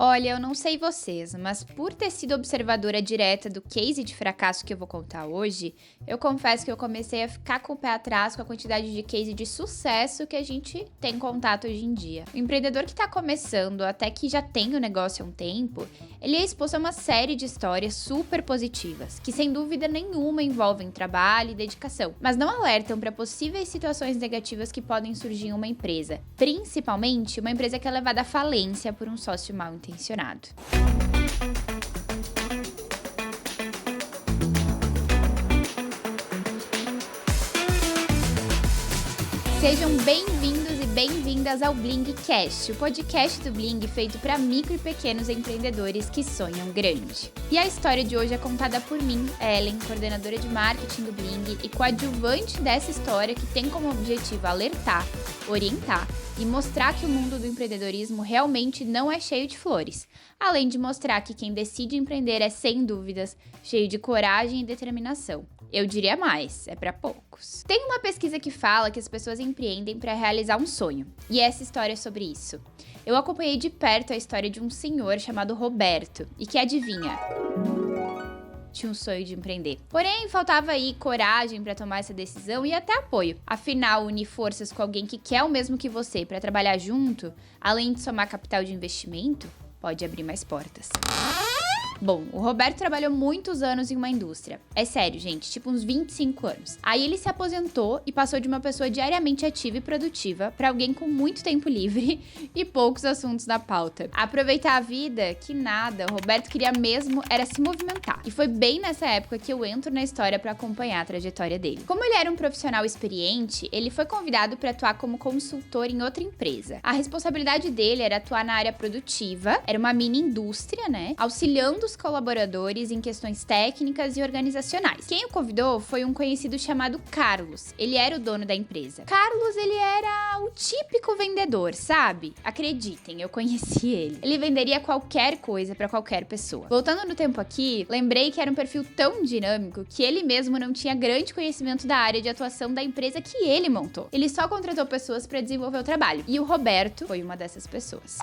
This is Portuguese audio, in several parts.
Olha, eu não sei vocês, mas por ter sido observadora direta do case de fracasso que eu vou contar hoje, eu confesso que eu comecei a ficar com o pé atrás com a quantidade de case de sucesso que a gente tem contato hoje em dia. O empreendedor que tá começando, até que já tem o negócio há um tempo, ele é exposto a uma série de histórias super positivas, que sem dúvida nenhuma envolvem trabalho e dedicação, mas não alertam para possíveis situações negativas que podem surgir em uma empresa, principalmente uma empresa que é levada à falência por um sócio mal intencionado. Sejam bem-vindos e bem-vindas ao Blingcast, o podcast do Bling feito para micro e pequenos empreendedores que sonham grande. E a história de hoje é contada por mim, Ellen, coordenadora de marketing do Bling e coadjuvante dessa história que tem como objetivo alertar, orientar e mostrar que o mundo do empreendedorismo realmente não é cheio de flores, além de mostrar que quem decide empreender é, sem dúvidas, cheio de coragem e determinação. Eu diria mais, é para poucos. Tem uma pesquisa que fala que as pessoas empreendem para realizar um sonho, e essa história é sobre isso. Eu acompanhei de perto a história de um senhor chamado Roberto, e que adivinha? Tinha um sonho de empreender. Porém, faltava aí coragem para tomar essa decisão e até apoio. Afinal, unir forças com alguém que quer o mesmo que você para trabalhar junto, além de somar capital de investimento, pode abrir mais portas. Bom, o Roberto trabalhou muitos anos em uma indústria. É sério, gente, tipo uns 25 anos. Aí ele se aposentou e passou de uma pessoa diariamente ativa e produtiva para alguém com muito tempo livre e poucos assuntos na pauta. Aproveitar a vida? Que nada, o Roberto queria mesmo era se movimentar. E foi bem nessa época que eu entro na história para acompanhar a trajetória dele. Como ele era um profissional experiente, ele foi convidado para atuar como consultor em outra empresa. A responsabilidade dele era atuar na área produtiva, era uma mini indústria, né? Auxiliando os colaboradores em questões técnicas e organizacionais. Quem o convidou foi um conhecido chamado Carlos. Ele era o dono da empresa. Carlos, ele era o típico vendedor, sabe? Acreditem, eu conheci ele. Ele venderia qualquer coisa pra qualquer pessoa. Voltando no tempo aqui, lembrei que era um perfil tão dinâmico que ele mesmo não tinha grande conhecimento da área de atuação da empresa que ele montou. Ele só contratou pessoas pra desenvolver o trabalho. E o Roberto foi uma dessas pessoas.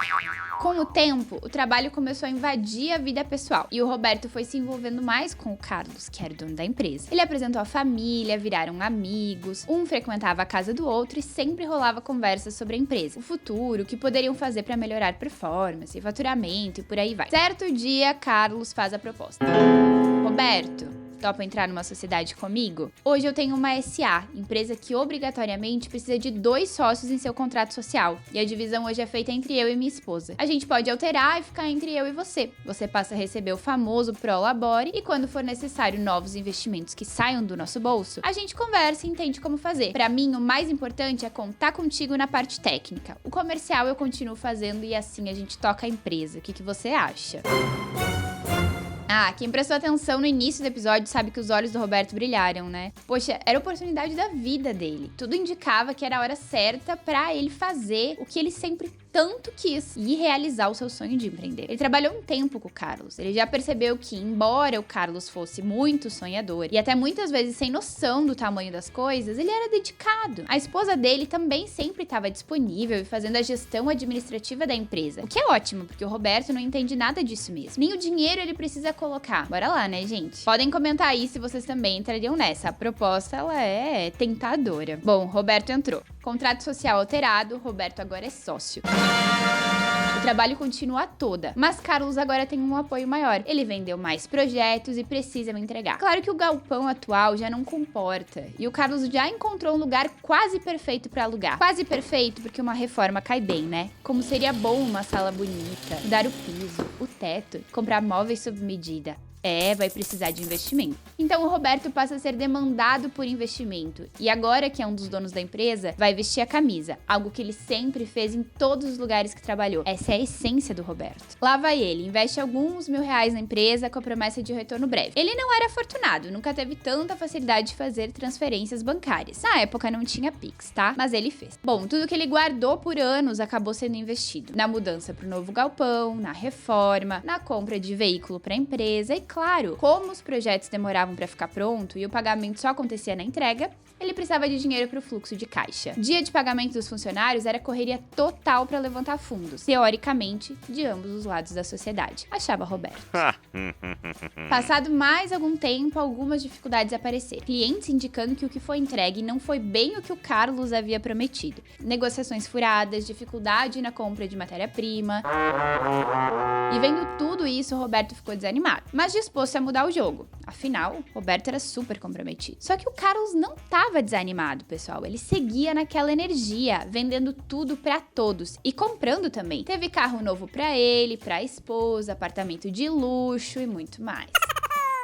Com o tempo, o trabalho começou a invadir a vida pessoal. E o Roberto foi se envolvendo mais com o Carlos, que era o dono da empresa. Ele apresentou a família, viraram amigos, um frequentava a casa do outro e sempre rolava conversas sobre a empresa, o futuro, o que poderiam fazer para melhorar performance, faturamento e por aí vai. Certo dia, Carlos faz a proposta. Roberto, topa entrar numa sociedade comigo? Hoje eu tenho uma SA, empresa que obrigatoriamente precisa de 2 sócios em seu contrato social. E a divisão hoje é feita entre eu e minha esposa. A gente pode alterar e ficar entre eu e você. Você passa a receber o famoso Prolabore e quando for necessário novos investimentos que saiam do nosso bolso, a gente conversa e entende como fazer. Pra mim, o mais importante é contar contigo na parte técnica. O comercial eu continuo fazendo e assim a gente toca a empresa. O que você acha? Quem prestou atenção no início do episódio sabe que os olhos do Roberto brilharam, né? Poxa, era a oportunidade da vida dele. Tudo indicava que era a hora certa pra ele fazer o que ele sempre tanto quis e realizar o seu sonho de empreender. Ele trabalhou um tempo com o Carlos. Ele já percebeu que, embora o Carlos fosse muito sonhador e até muitas vezes sem noção do tamanho das coisas, ele era dedicado. A esposa dele também sempre estava disponível e fazendo a gestão administrativa da empresa. O que é ótimo, porque o Roberto não entende nada disso mesmo. Nem o dinheiro ele precisa colocar. Bora lá, né, gente? Podem comentar aí se vocês também entrariam nessa. A proposta, ela é tentadora. Bom, Roberto entrou. Contrato social alterado, Roberto agora é sócio. O trabalho continua toda, mas Carlos agora tem um apoio maior. Ele vendeu mais projetos e precisa me entregar. Claro que o galpão atual já não comporta, e o Carlos já encontrou um lugar quase perfeito para alugar. Quase perfeito porque uma reforma cai bem, né? Como seria bom uma sala bonita, mudar o piso, o teto, comprar móveis sob medida. Vai precisar de investimento. Então o Roberto passa a ser demandado por investimento. E agora que é um dos donos da empresa, vai vestir a camisa. Algo que ele sempre fez em todos os lugares que trabalhou. Essa é a essência do Roberto. Lá vai ele, investe alguns R$1.000 na empresa com a promessa de retorno breve. Ele não era afortunado, nunca teve tanta facilidade de fazer transferências bancárias. Na época não tinha Pix, tá? Mas ele fez. Bom, tudo que ele guardou por anos acabou sendo investido. Na mudança pro novo galpão, na reforma, na compra de veículo pra empresa e claro, como os projetos demoravam para ficar pronto e o pagamento só acontecia na entrega, ele precisava de dinheiro para o fluxo de caixa. Dia de pagamento dos funcionários era correria total para levantar fundos, teoricamente, de ambos os lados da sociedade, achava Roberto. Passado mais algum tempo, algumas dificuldades apareceram. Clientes indicando que o que foi entregue não foi bem o que o Carlos havia prometido. Negociações furadas, dificuldade na compra de matéria-prima. E vendo tudo isso, Roberto ficou desanimado, mas disposto a mudar o jogo. Afinal, Roberto era super comprometido. Só que o Carlos não estava desanimado, pessoal. Ele seguia naquela energia, vendendo tudo pra todos e comprando também. Teve carro novo pra ele, pra esposa, apartamento de luxo e muito mais.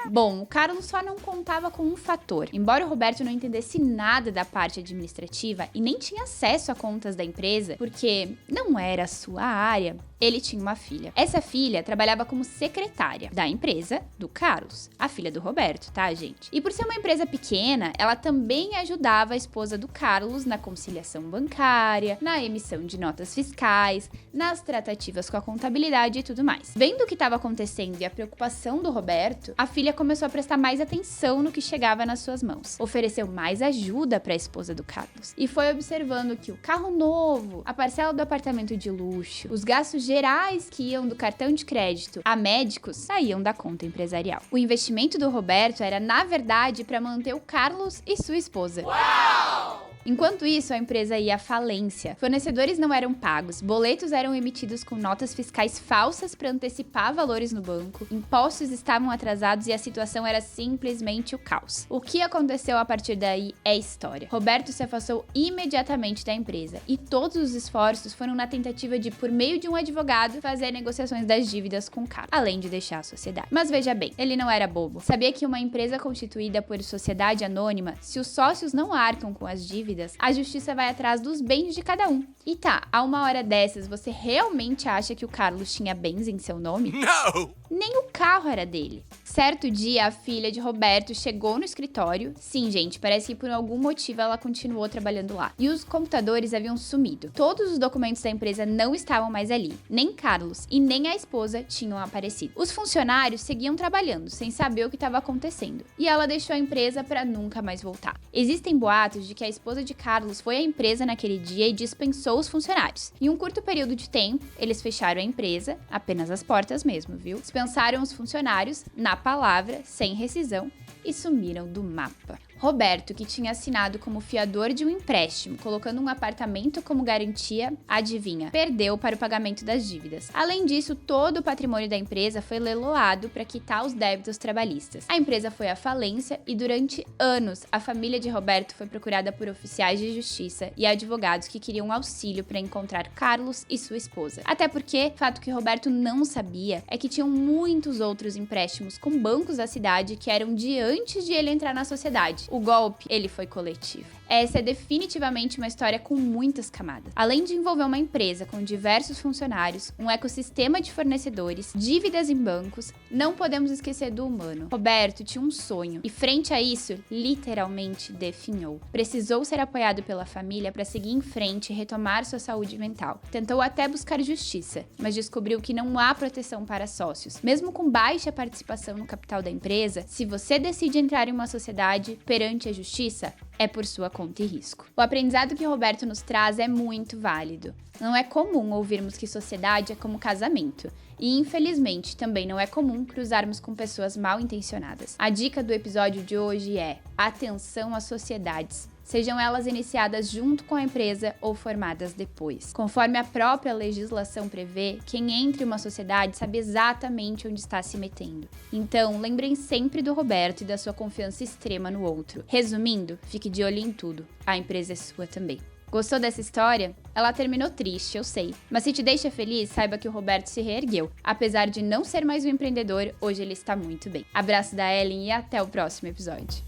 Bom, o Carlos só não contava com um fator. Embora o Roberto não entendesse nada da parte administrativa e nem tinha acesso a contas da empresa, porque não era a sua área, ele tinha uma filha. Essa filha trabalhava como secretária da empresa do Carlos, a filha do Roberto, tá, gente? E por ser uma empresa pequena, ela também ajudava a esposa do Carlos na conciliação bancária, na emissão de notas fiscais, nas tratativas com a contabilidade e tudo mais. Vendo o que estava acontecendo e a preocupação do Roberto, a filha começou a prestar mais atenção no que chegava nas suas mãos. Ofereceu mais ajuda para a esposa do Carlos. E foi observando que o carro novo, a parcela do apartamento de luxo, os gastos gerais que iam do cartão de crédito a médicos saíam da conta empresarial. O investimento do Roberto era, na verdade, para manter o Carlos e sua esposa. Uau! Enquanto isso, a empresa ia à falência. Fornecedores não eram pagos, boletos eram emitidos com notas fiscais falsas para antecipar valores no banco, impostos estavam atrasados e a situação era simplesmente o caos. O que aconteceu a partir daí é história. Roberto se afastou imediatamente da empresa e todos os esforços foram na tentativa de, por meio de um advogado, fazer negociações das dívidas com o Carlos, além de deixar a sociedade. Mas veja bem, ele não era bobo. Sabia que uma empresa constituída por sociedade anônima, se os sócios não arcam com as dívidas, a justiça vai atrás dos bens de cada um. E tá, a uma hora dessas, você realmente acha que o Carlos tinha bens em seu nome? Não! Nem o carro era dele. Certo dia, a filha de Roberto chegou no escritório. Sim, gente, parece que por algum motivo ela continuou trabalhando lá. E os computadores haviam sumido. Todos os documentos da empresa não estavam mais ali. Nem Carlos e nem a esposa tinham aparecido. Os funcionários seguiam trabalhando, sem saber o que estava acontecendo. E ela deixou a empresa para nunca mais voltar. Existem boatos de que a esposa de Carlos foi à empresa naquele dia e dispensou os funcionários. Em um curto período de tempo, eles fecharam a empresa, apenas as portas mesmo, viu? Dispensaram os funcionários, na palavra, sem rescisão, e sumiram do mapa. Roberto, que tinha assinado como fiador de um empréstimo, colocando um apartamento como garantia, adivinha, perdeu para o pagamento das dívidas. Além disso, todo o patrimônio da empresa foi leiloado para quitar os débitos trabalhistas. A empresa foi à falência e durante anos a família de Roberto foi procurada por oficiais de justiça e advogados que queriam auxílio para encontrar Carlos e sua esposa. Até porque, fato que Roberto não sabia é que tinham muitos outros empréstimos com bancos da cidade que eram de antes de ele entrar na sociedade. O golpe, ele foi coletivo. Essa é definitivamente uma história com muitas camadas. Além de envolver uma empresa com diversos funcionários, um ecossistema de fornecedores, dívidas em bancos, não podemos esquecer do humano. Roberto tinha um sonho e, frente a isso, literalmente definhou. Precisou ser apoiado pela família para seguir em frente e retomar sua saúde mental. Tentou até buscar justiça, mas descobriu que não há proteção para sócios. Mesmo com baixa participação no capital da empresa, se você decide entrar em uma sociedade perante a justiça, é por sua conta e risco. O aprendizado que Roberto nos traz é muito válido. Não é comum ouvirmos que sociedade é como casamento. E, infelizmente, também não é comum cruzarmos com pessoas mal intencionadas. A dica do episódio de hoje é: atenção às sociedades. Sejam elas iniciadas junto com a empresa ou formadas depois. Conforme a própria legislação prevê, quem entra em uma sociedade sabe exatamente onde está se metendo. Então, lembrem sempre do Roberto e da sua confiança extrema no outro. Resumindo, fique de olho em tudo. A empresa é sua também. Gostou dessa história? Ela terminou triste, eu sei. Mas se te deixa feliz, saiba que o Roberto se reergueu. Apesar de não ser mais um empreendedor, hoje ele está muito bem. Abraço da Ellen e até o próximo episódio.